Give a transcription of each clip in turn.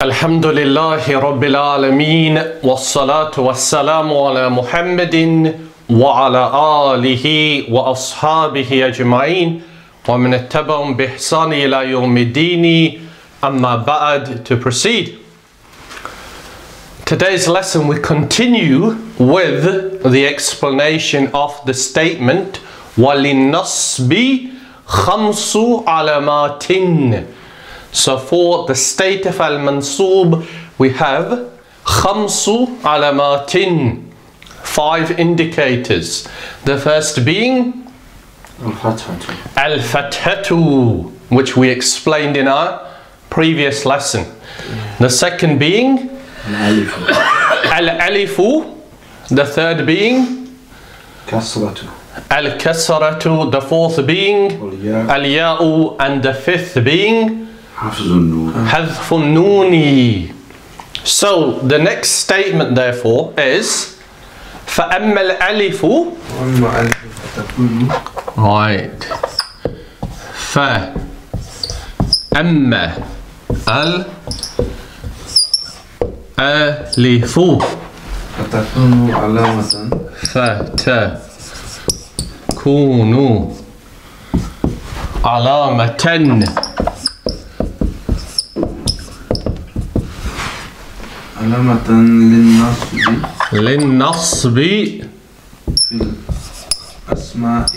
الحمد لله رب العالمين والصلاة والسلام على محمد وعلى آله وأصحابه أجمعين ومن اتبعهم بإحسان إلى يوم الدين أما بعد. To proceed, today's lesson we continue with the explanation of the statement وَلِلنَصْبِ خَمْسُ عَلَامَاتٍ. So for the state of al-mansub we have خَمْسُ عَلَامَاتٍ, 5 indicators. The first being al-fathatu, which we explained in our previous lesson. The second being al-alifu. The third being al-kasratu. The fourth being al-ya'u. And the fifth being hadfun nuni. So the next statement therefore is فَأَمَّا الْأَلِفُ. Right. فَأَمَّا الْأَلِفُ فتكون علامة للنصب في الأسماء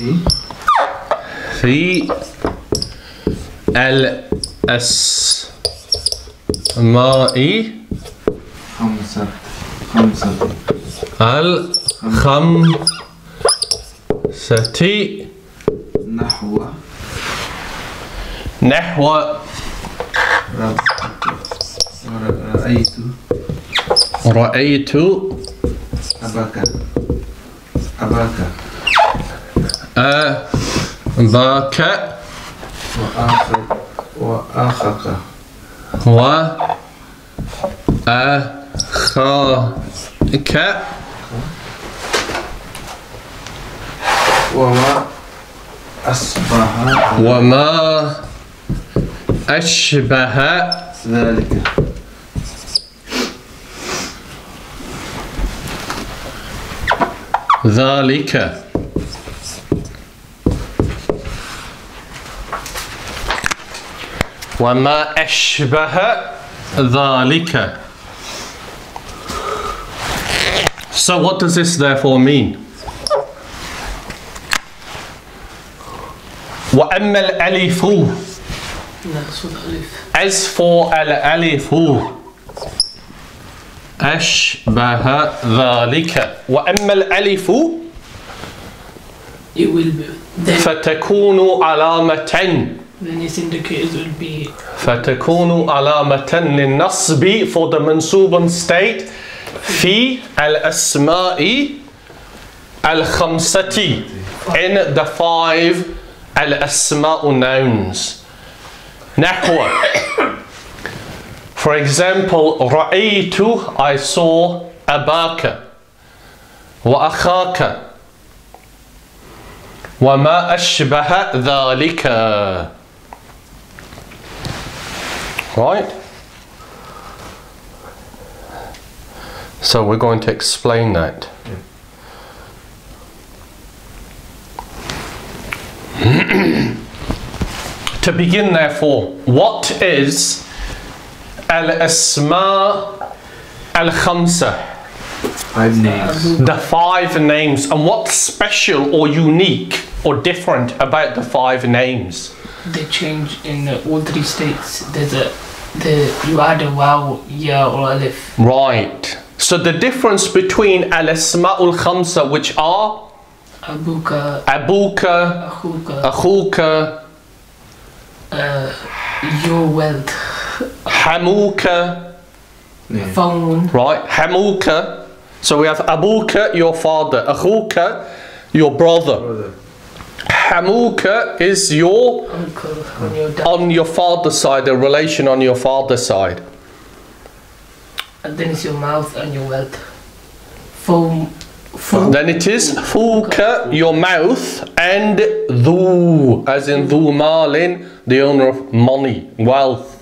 الخمسة نحو رأيت أباك وأخاك وما أشبه ذلك. وما أشبه ذلك. So what does this therefore mean? وأما الألف. As for الألف أشبه ذلك. وأما الألف it will be فتكون علامة. then its indicators will be فتكون علامة للنصب for the منصوب state في الأسماء الخمسة, in the 5 الأسماء nouns. نحو, for example, رأيت, I saw أباك وأخاك وما أشبه ذلك. Right? So we're going to explain that. To begin therefore, what is al-Asma' al-Khamsa? 5 names. The 5 names. And what's special or unique or different about the 5 names? they change in all 3 states. You add a waw, ya or alif. Right. So the difference between al-Asma' al-Khamsa, which are Abuka, Akhuka, your wealth, Hamuka, phone. right? Hamuka. So we have Abuka, your father, Akhuka, your brother. Hamuka is your Uncle on your dad. on your father's side, a relation on your father's side. And then it's your mouth and your wealth. Phone. Then it is Fuka, your mouth, and Dhu, as in Dhu Malin, the owner of money, wealth.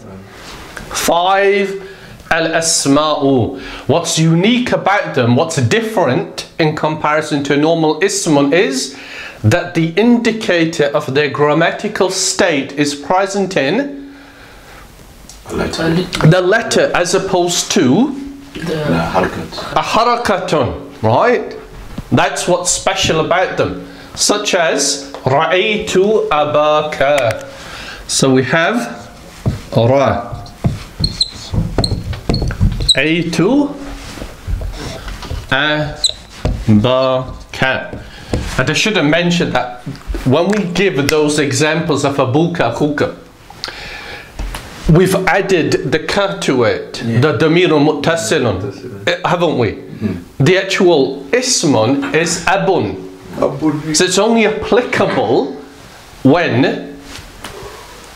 5 al-Asma'u. What's unique about them, what's different in comparison to a normal ismun is that the indicator of their grammatical state is present in the letter as opposed to a harakatun, right? That's what's special about them. Such as رأيت أباك. So we have رأيت أباك. And I should have mentioned that when we give those examples of abuka, akhuka, we've added the ka to it, the damirun muttasilun, haven't we? The actual ismun is abun. So it's only applicable when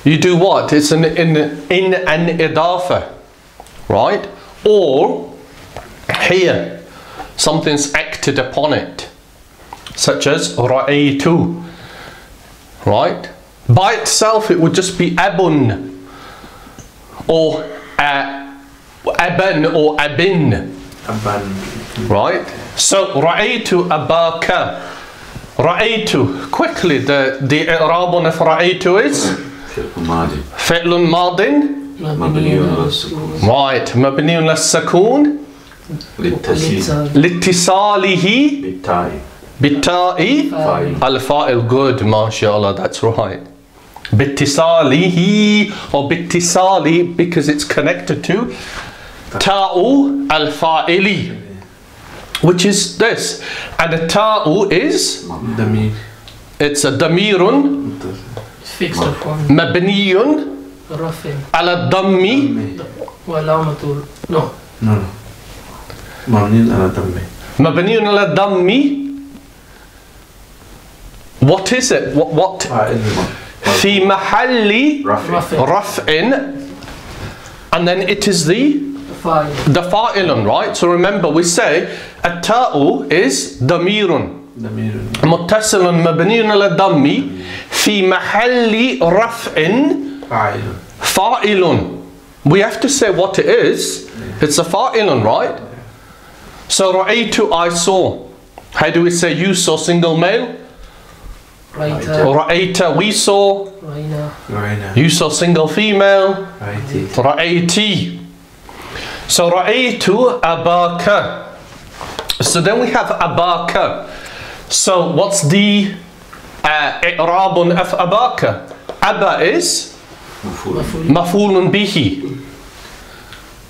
you do what? It's in an idafa, right? Or here, something's acted upon it. Such as ra'aytu, right? By itself it would just be abun or aban or abin, right? So ra'aytu abaka. Ra'aytu, quickly, the i'rabun of ra'aytu is fi'lun madin, right? Mabniyun lis-sakun litisalihi bitta'i al-fa'il. Good, mashallah, that's right. Bittisalihi or bittisali, because it's connected to ta'u al-fa'ili, which is this. And the ta'u is it's a damirun fixed upon mabniyun ala dammi mabniyun ala dammi. What is it? What? Fi mahalli raf'in, and then it is the fa'ilun, right? So remember, we say at-ta'u is damirun muttasilun mabniyun ala dammi fi mahalli raf'in fa'ilun. We have to say what it is. It's a fa'ilun, right? So ra'aytu, I saw. How do we say you saw, single male? Ra'ayta, we saw. You saw, single female. Ra'ayti. So ra'aytu abaka. So then we have abaka. So what's the i'rabun of abaka? Aba is maf'ulun bihi,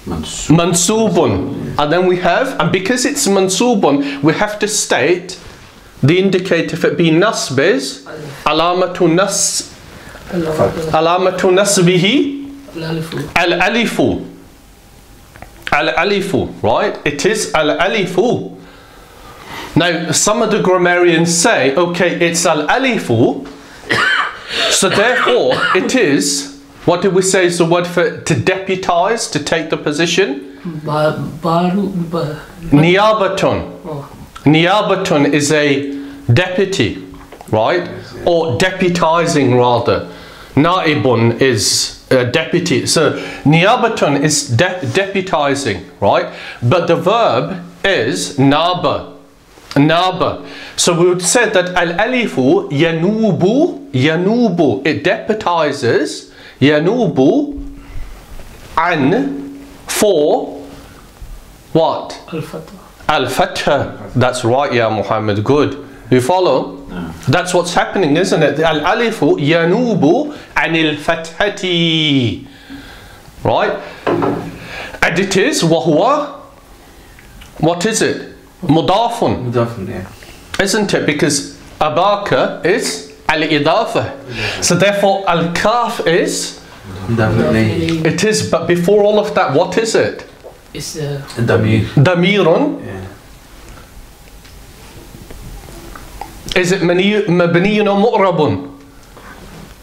mansubun. And then we have, and because it's mansubun, we have to state the indicator if it be nasb is alamatu nasbihi al-alifu. Al-alifu, right? It is al-alifu. Now, some of the grammarians say, okay, it's al-alifu, so therefore it is, what did we say is the word for to deputize, to take the position? Niyabatun. Niyabatun is a deputy, right? Or deputizing rather. Naibun is a deputy. So niyabatun is deputizing, right? But the verb is naba. Naba. So we would say that al-alifu yanubu, it deputizes, yanubu, an, for what? Al-fatha. That's right, ya Muhammad, good. You follow? No. That's what's happening, isn't it? Al-alifu yanubu anil fathati. Right? And it is wahuwa. What is it? Mudafun. Mudafun, yeah. Isn't it? Because abaka is al-idafa. So therefore al-kaf is it is, but before all of that, what is it? It's Damir. Damirun. Yeah. Is it mabniyun or mu'rabun?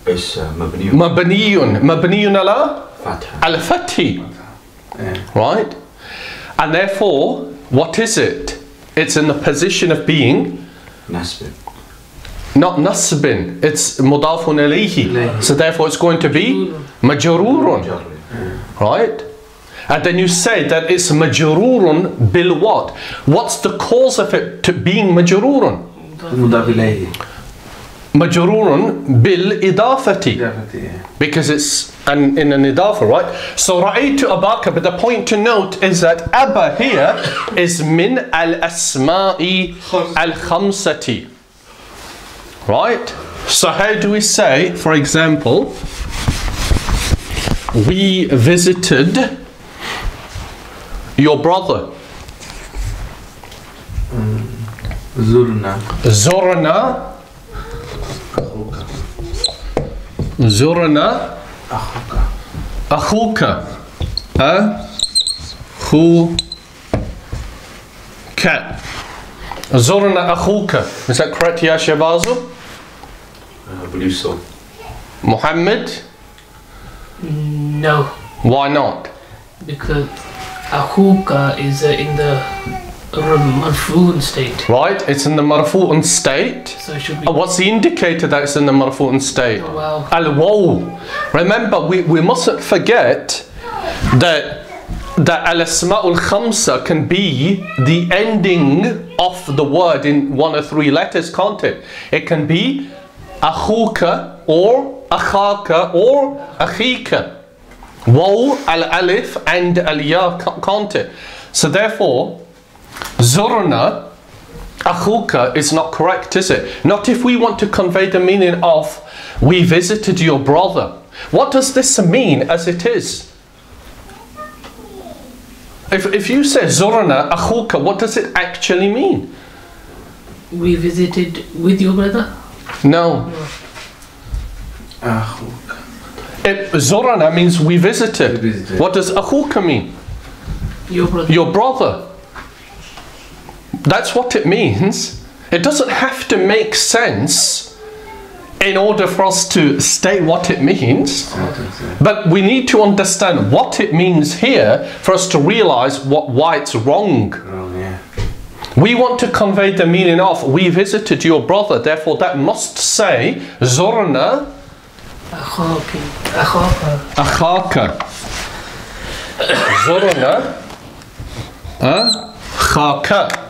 It's mabniyun. Mabniyun ala Fatha. al-fathi. Yeah. Right? And therefore, what is it? It's in the position of being Nasbin. not nasbin, it's mudafun alayhi. So therefore it's going to be majrurun. Right? And then you say that it's majrurun bil what? What's the cause of it to being majrurun? Majrurun bil idafati. Because it's in an idafa, right? So رأيت أباك, but the point to note is that Abba here is min al-Asma'i al-Khamsati. Right? So how do we say, for example, we visited your brother? Zurna. Zurna. Zurna. Akhuka. Akhuka. Zurna akhuka. Is that correct, Ya Shabazu? I believe so. No. Muhammad? Why not? Because akhuka is in the marfu'un state. Right, it's in the marfu'un state. So it should be. What's the indicator that it's in the marfu'un state? Wow. Al-waw. Remember, we mustn't forget that al-Asmaء al-Khamsa can be the ending of the word in one or three letters, can't it? It can be akhuka or akhaka or akhika. Waw, al-alif and al-ya, can't it? So therefore, Zurna akhuka is not correct, is it? Not if we want to convey the meaning of we visited your brother. What does this mean as it is? If you say Zurna akhuka, what does it actually mean? We visited with your brother? No. Akhuka. Zurna means we visited. What does akhuka mean? Your brother. Your brother. That's what it means. It doesn't have to make sense in order for us to state what it means. But we need to understand what it means here for us to realize why it's wrong. Oh, yeah. We want to convey the meaning of we visited your brother, therefore that must say Zurna Akhaka. Zurna Akhaka.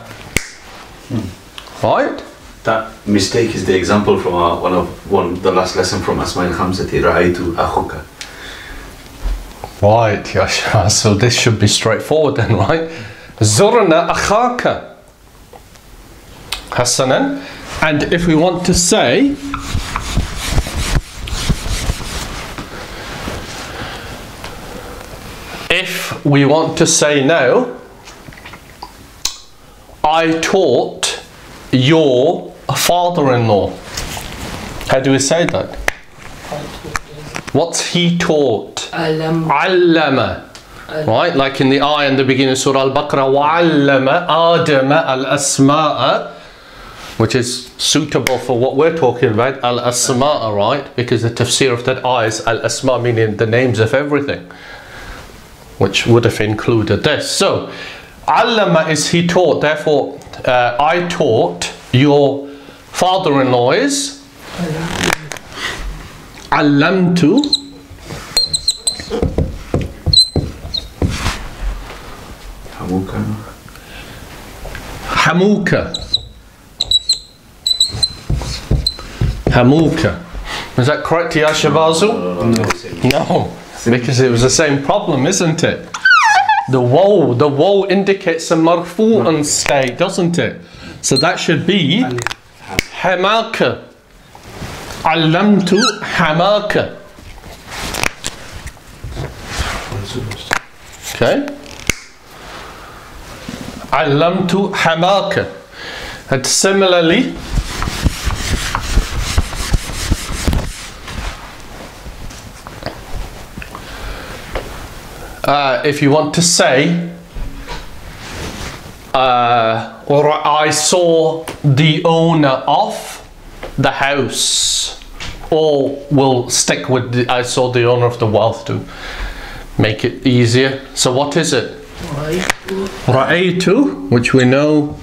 Right? That mistake is the example from the last lesson from Asma al-Khamsati, Ra'aytu akhuka. Right, Yasha. So this should be straightforward then, right? Zurna akhaka. Hasanan. And if we want to say now, I taught your father-in-law. How do we say that? What's he taught? Allama. Right, like in the ayah in the beginning of Surah Al-Baqarah, وَعَلَّمَ آدَمَ الْأَسْمَاءَ, which is suitable for what we're talking about, al-Asma'a, right? Because the tafsir of that ayah is al-Asma, meaning the names of everything, which would have included this. So, Allama is he taught, therefore I taught your father-in-law is Allamtu Hamuka. Is that correct, Ya Shabazu? No, because it was the same problem, isn't it? The woe indicates a marfu'an state, doesn't it? So that should be hamaka. Allamtu hamaka. Okay. Allamtu hamaka. And similarly, if you want to say, or I saw the owner of the house, or we'll stick with I saw the owner of the wealth to make it easier. So what is it? Ra'aytu, which we know.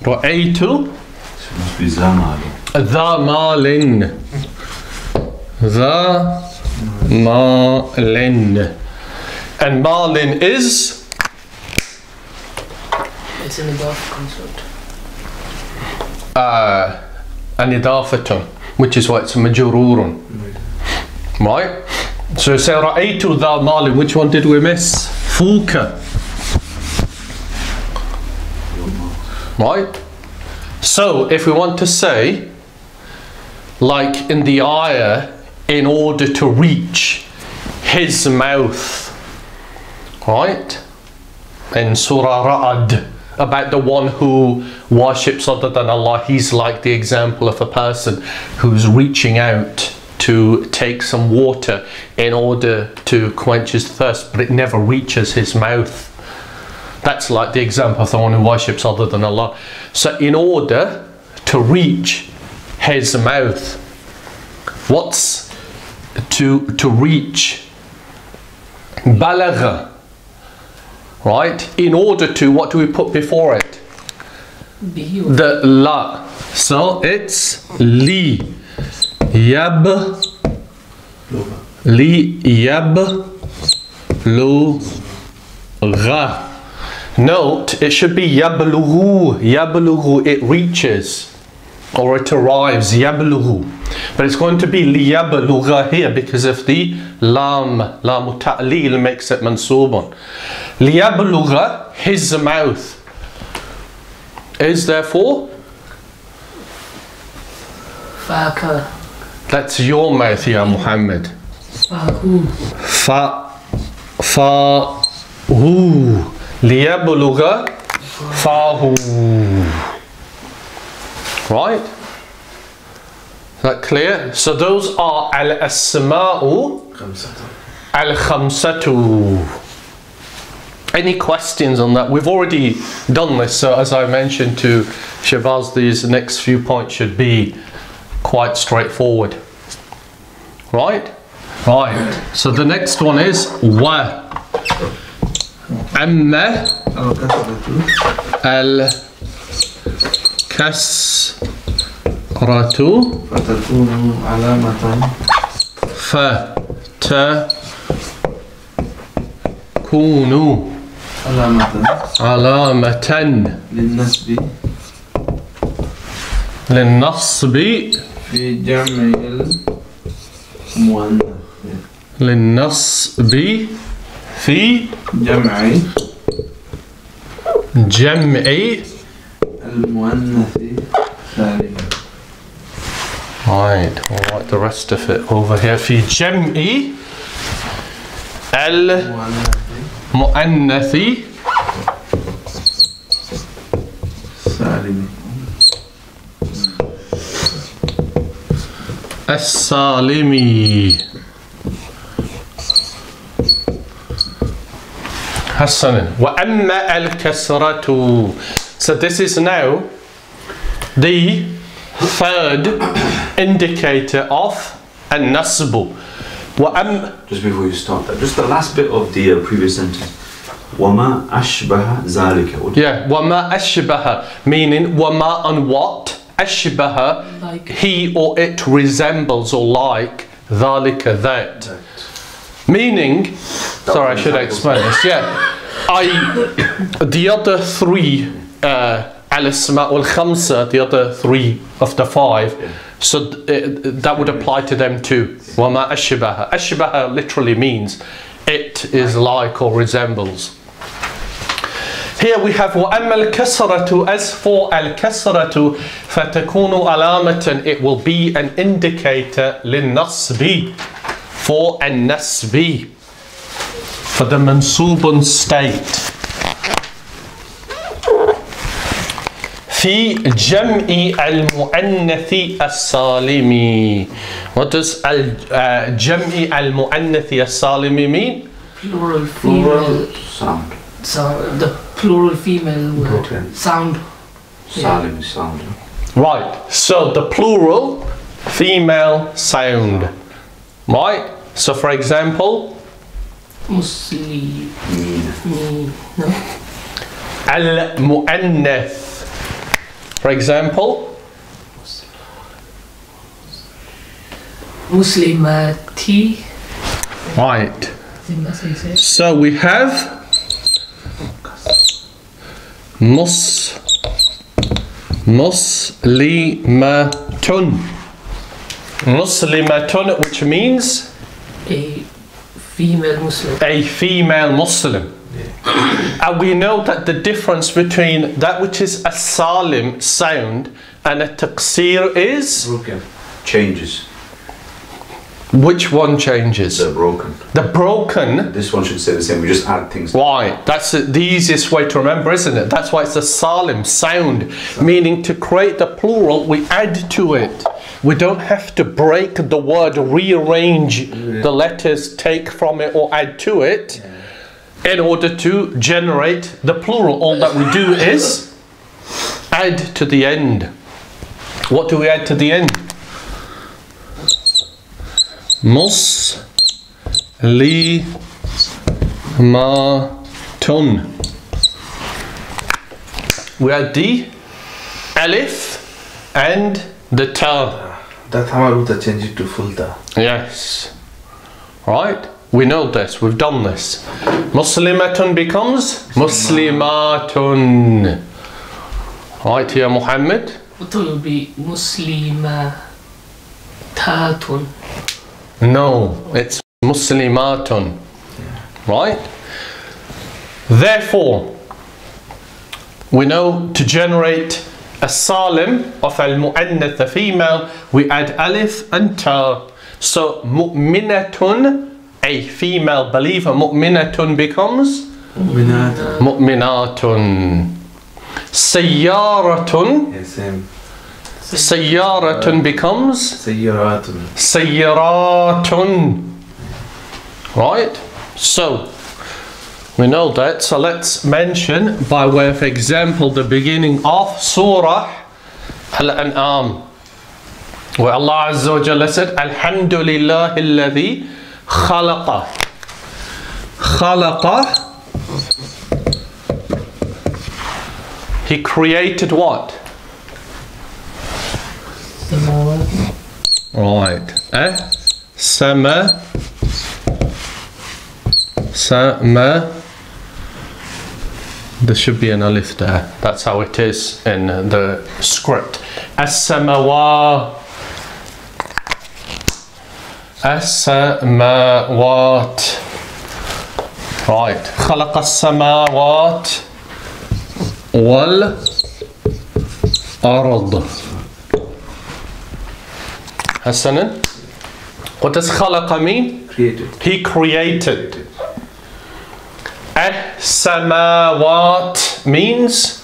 Ra'aytu dha malin. Dha Malin. And Malin is? It's an idafa concept. An idafatun, which is why it's majrurun. Right? So say Ra'aytu dha Malin, which one did we miss? Fuka. Right? So if we want to say, like in the ayah, in order to reach his mouth, right? In Surah Ra'ad, about the one who worships other than Allah, he's like the example of a person who's reaching out to take some water in order to quench his thirst, but it never reaches his mouth. That's like the example of the one who worships other than Allah. So in order to reach his mouth, what's to reach? Balagha. Right? In order to, what do we put before it? The la. So it's li yab lu gha. Note, it should be yablughu. Yablughu, it reaches or it arrives. Yablughu. But it's going to be liyablugha here because of the lam ta'lil makes it mansubun. Liyablugha, his mouth, is therefore Faka. That's your mouth, ya Muhammad. Fahu. Fahu. Liyablugha fahu. Right? Is that clear? So those are al-Asma'u al-Khamsatu. Any questions on that? We've already done this, so as I mentioned to Shabazz, these next few points should be quite straightforward. Right? Right. So the next one is wa. Amma al-Kasratu فتكون علامة فتكون علامة للنصب في جمع المؤنث للنصب في جمع المؤنث سالم. Right, I'll write the rest of it over here. في جمع المؤنث سالم. السالم. حسنا. وأما الكسرة. So this is now the third indicator of al-nasb. Just before you start that, just the last bit of the previous sentence. وَمَا أَشْبَهَ ذَلِكَ. Yeah, وَمَا أَشْبَهَ, meaning وَمَا and what? أَشْبَهَ, Like. he or it resembles or like ذَلِكَ, that. Meaning, sorry, I should explain this. Yeah, the other three al-Asmaء al-Khamsa, the other three of the five, so that would apply to them too. وَمَا أَشْبَهَ. أَشْبَهَ literally means it is like or resembles. Here we have وَأَمَّا الْكَسْرَةُ. As for al-Kasratu, فَتَكُونُ عَلَامَةً. It will be an indicator لِلنصب, for al-nasb, for the mansubun state. في جمع المؤنث السالم. What does جمع المؤنث السالم mean? Plural female. Sound. So the plural female word. Okay. Sound. Salim is sound. Right, so the plural female sound. Right, so for example, Muslim. No? al-mu'annath. For example, Muslimati. Right. I think that's how you say it. So we have muslimatun. Muslimatun, which means A female Muslim. a female Muslim. And we know that the difference between that which is a salim sound and a taqsir is Broken. Changes. which one changes? They're broken. The broken. This one should stay the same. We just add things. Why? That's the easiest way to remember, isn't it? That's why it's a salim sound, meaning to create the plural, we add to it. We don't have to break the word, rearrange the letters, take from it or add to it in order to generate the plural. All that we do is add to the end. What do we add to the end? Muslimatun. We add the alif and the ta. That Hamaruta change it to full ta. Yes. Right? We know this. We've done this. Muslimatun becomes muslimatun. Right here, Muhammad. I thought it would be muslimatatun. No, it's muslimatun. Right? Therefore, we know to generate a salim of al-mu'annath, a female, we add alif and ta. So mu'minatun, a female believer, mu'minatun becomes mu'minatun. Sayyaratun, Yeah, same. sayyaratun becomes Sayyaratun. sayyaratun. Right? So we know that. So let's mention by way of example the beginning of Surah Al-An'am, where Allah Azza wa Jalla said, Alhamdulillahi alladhi khalaqa. Khalaqa. He created what? Right. Sama. There should be an alif there. That's how it is in the script. As-samawat. As-samawat. Right. خلق السماوات والأرض. Hasanan. What does khalaqa mean? Created. He created. As-samawat means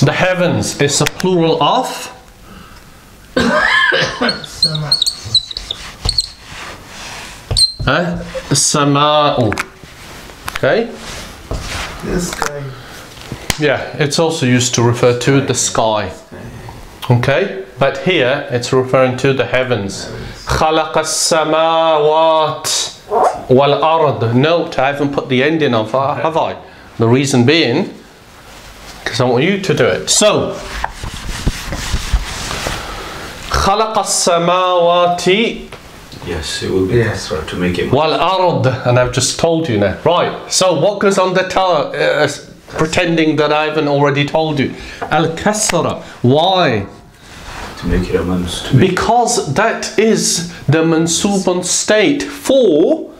the heavens. It's a plural of Sama. sama'u. Okay? This guy. Yeah, it's also used to refer to the sky. Okay? But here it's referring to the heavens. خلق السماوات والأرض. Note, I haven't put the ending of that, have I? The reason being, because I want you to do it. So, خلق السماوات Yes, it will be kasra to make it. والأرض. And I've just told you now. Right, so what goes on the ta? Pretending that I haven't already told you. Al-Kasrah. Why? To make it a mans. Because that is the mansubun state for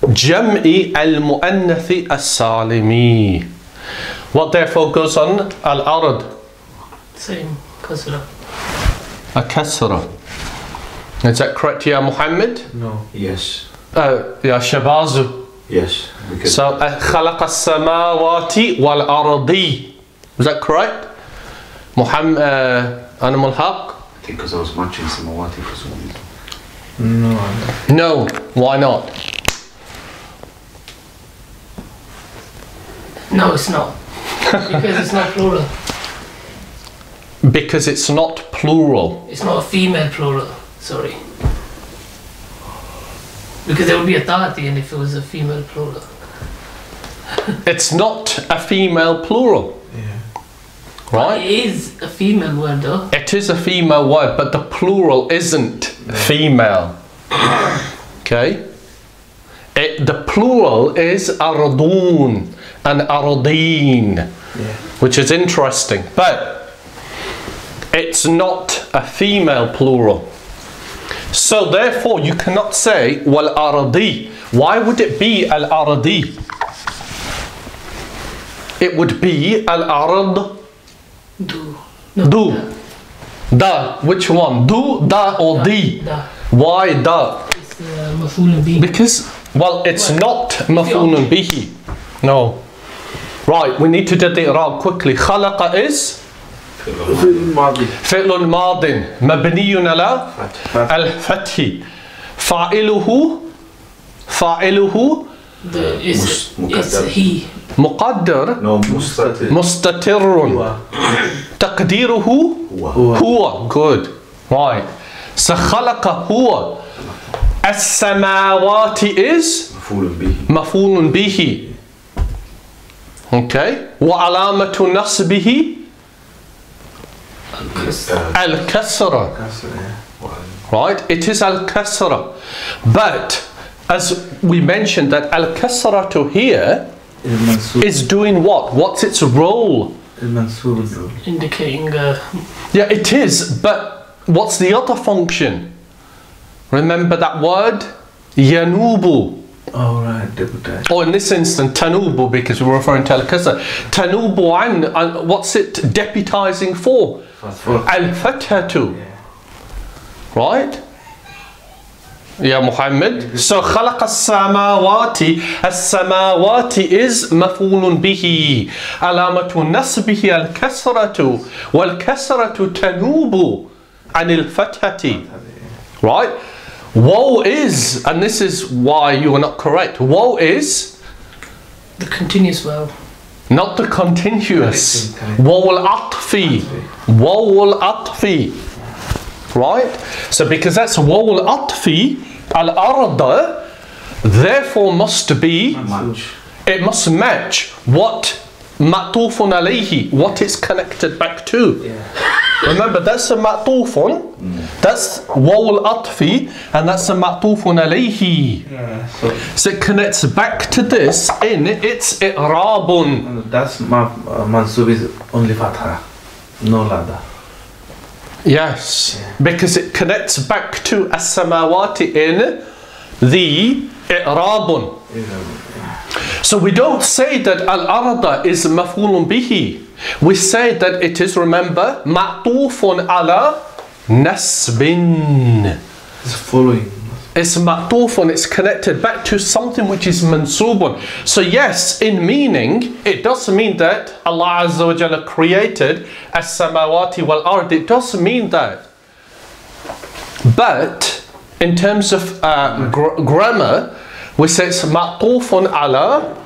Jam'i al-Mu'annathi as-Salimi. What therefore goes on? Al-Arad. Same. Kasra. A kasra. Is that correct, Ya Muhammad? No. Yes. Ya Shabazu. Yes. Because So, خلق السماوات والأرض. Is that correct? Muhammad, Animal Haq? I think because I was matching samawati for some reason. No. No, why not? No, it's not. Because it's not plural. Because it's not plural. It's not a female plural. Sorry. Because there would be a ta at the end if it was a female plural. It's not a female plural. Yeah. Right? It is a female word though. It is a female word, but the plural isn't female. Okay? The plural is ardun and ardeen, which is interesting, but it's not a female plural. So therefore you cannot say wal ardi. Why would it be al ardi? It would be al ard. Do. No, Do. Da. Which one? Do, da or di? Da. Why da? It's maf'ul bihi. Because, well, it's not maf'ulun bihi. No. Right, we need to do the i'rab quickly. Khalaqa is فعل ماض مبني على الفتح. فاعله It's he. مقدر No, مستتر. مستتر تقديره هو. Good. Right. سخلق هو. السماوات is مفعول به. مفعول به. Okay. وعلامة نصبه الكسرة. Right. It is al-Kasrah. But as we mentioned that al-Kasrah to here is doing what? What's its role? Indicating Yeah, it is, but what's the other function? Remember that word? Yanubu. Oh right, deputize. Or in this instance, tanubu, because we're referring to al-Kasrah. Tanubu an, what's it deputizing for? Al-Fathatu. Right? Yeah, Muhammad. So خلق السماوات. السماوات is مفعول به. علامة نصبه الكسرة. والكسرة تنوب عن الفتحة. Right? Woe is, and this is why you are not correct. Woe is the continuous verb. not the continuous. Woe al-atfi. Woe al-atfi. Right? So because that's woe al-atfi, al-arda, therefore must be, it must match what ma'tufun alayhi, what it's connected back to. Remember, that's a ma'tufun, that's woe al-atfi, and that's a ma'tufun alayhi. So it connects back to this in its i'rabun. That's mansub is only fatha, no lada. Yes, because it connects back to as-samawati in the i'rabun. So we don't say that al-arda is maf'ulun bihi. We say that it is, remember, ma'tufun ala nasbin. It's following. It's ma'tufun, it's connected back to something which is mansubun. So yes, in meaning, it does mean that Allah Azza wa Jalla created as-samawati wal-ard. It does mean that. But in terms of grammar, we say it's ma'tufun ala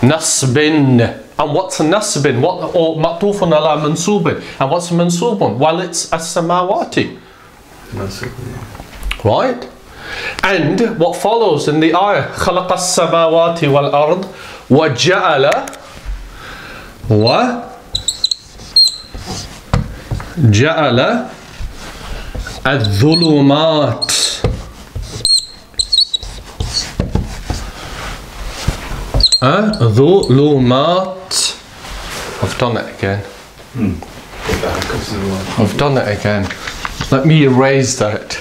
nasbin. And what's nasbin? What, or ma'tufun ala mansubin? And what's mansubun? Well, it's as-samawati. Right? And what follows in the ayah, خلق السماوات والأرض وجعل الظلمات ظلمات. I've done it again. I've done it again. Let me erase that.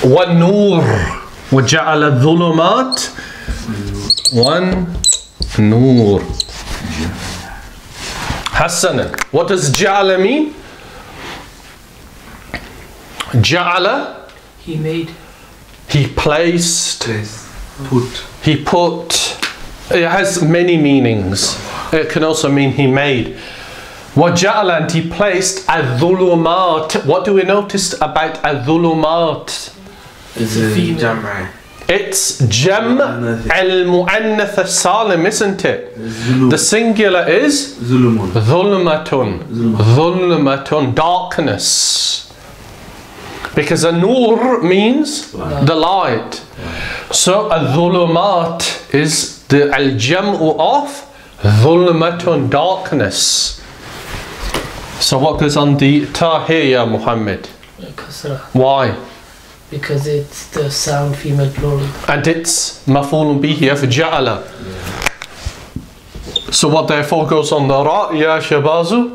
والنور وجعل الظلمات والنور. حسنا. What does جعل mean? جعل, He made. he placed, Put. he put. It has many meanings. It can also mean he made. وجعل, and he placed الظلمات. What do we notice about الظلمات? It's a female. Jam'i. It's jam al-mu'annath as-salim, isn't it? The singular is Zulumun. dhulmatun. Dhulmatun, darkness. Because an-nur means the light. So al-dhulumat is the al-jam'u of dhulmatun, darkness. So what goes on the ta here, ya Muhammad? Kasra. Why? Because it's the sound female plural. And it's مفعول به في جعل. So what therefore goes on the ra يا شباب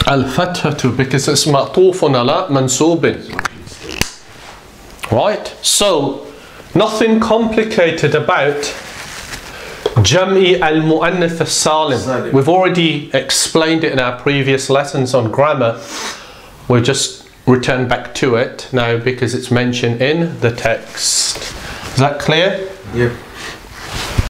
الفتحة because it's معطوف على منصوب. Right? So nothing complicated about جمع المؤنث السالم. We've already explained it in our previous lessons on grammar. We'll just return back to it now because it's mentioned in the text. Is that clear? Yep.